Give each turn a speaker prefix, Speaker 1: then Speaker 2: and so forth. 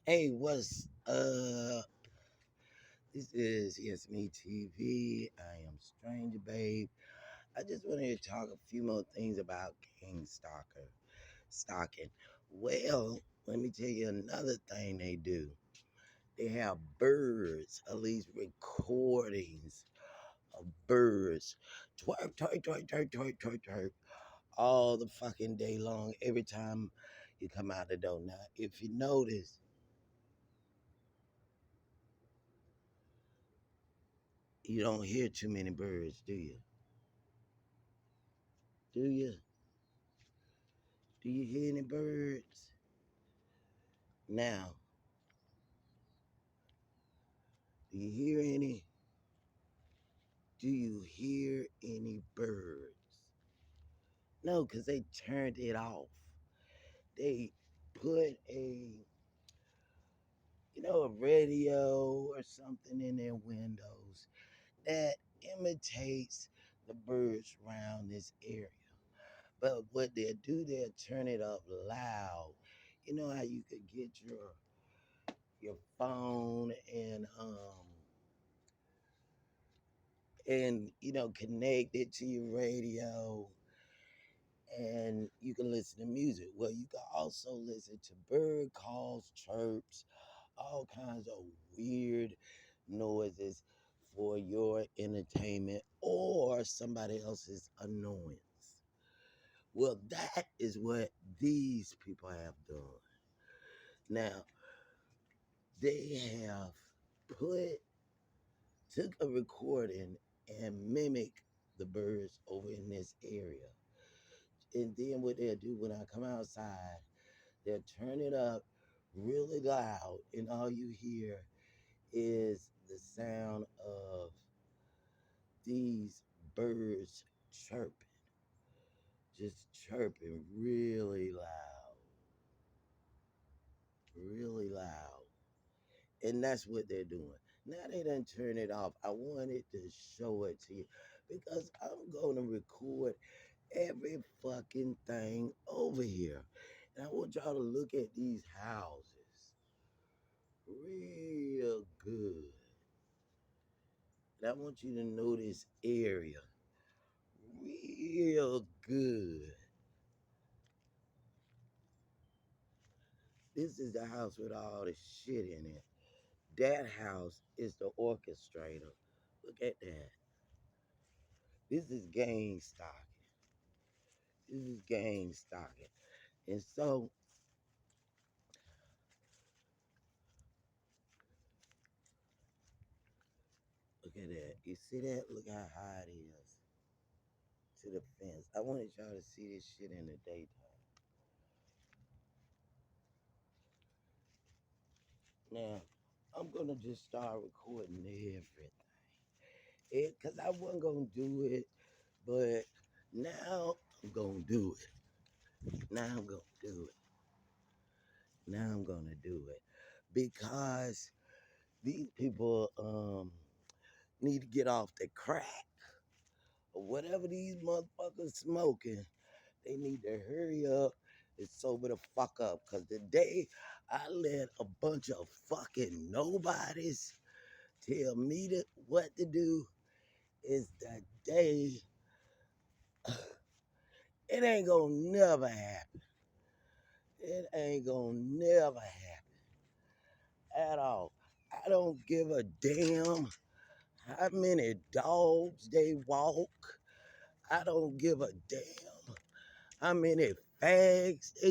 Speaker 1: Hey, what's This is Yes Me TV. I am Stranger Babe. I just wanted to talk a few more things about gang stalking. Well, let me tell you another thing they do. They have birds, at least recordings of birds. Twerk, twerk, twerk, twerk, twerk, twerk, twerk. All the fucking day long, every time you come out the door. Now, if you notice, you don't hear too many birds, do you? Do you? Do you hear any birds? Now, do you hear any? Do you hear any birds? No, because they turned it off. They put a radio or something in their windows that imitates the birds around this area. But what they'll do, they'll turn it up loud. You know how you could get your phone and connect it to your radio and you can listen to music. Well, you can also listen to bird calls, chirps, all kinds of weird noises for your entertainment or somebody else's annoyance. Well, that is what these people have done. Now, they have put took a recording and mimic the birds over in this area. And then what they'll do when I come outside, they'll turn it up really loud, and all you hear is the sound of these birds chirping, just chirping really loud. And that's what they're doing. Now they done turn it off. I wanted to show it to you because I'm going to record every fucking thing over here. And I want y'all to look at these houses real good. And I want you to know this area real good. This is the house with all the shit in it. That house is the orchestrator. Look at that. This is gang stalking. This is gang stalking. And so, look at that. You see that? Look how high it is to the fence. I wanted y'all to see this shit in the daytime. Now, I'm gonna just start recording everything. Cause I wasn't gonna do it, but now I'm gonna do it. Now I'm gonna do it. Now I'm gonna do it. Because these people need to get off the crack or whatever these motherfuckers smoking. They need to hurry up and sober the fuck up. Cause the day I let a bunch of fucking nobodies tell me what to do is the day it ain't gonna never happen. It ain't gonna never happen at all. I don't give a damn how many dogs they walk. I don't give a damn how many fags they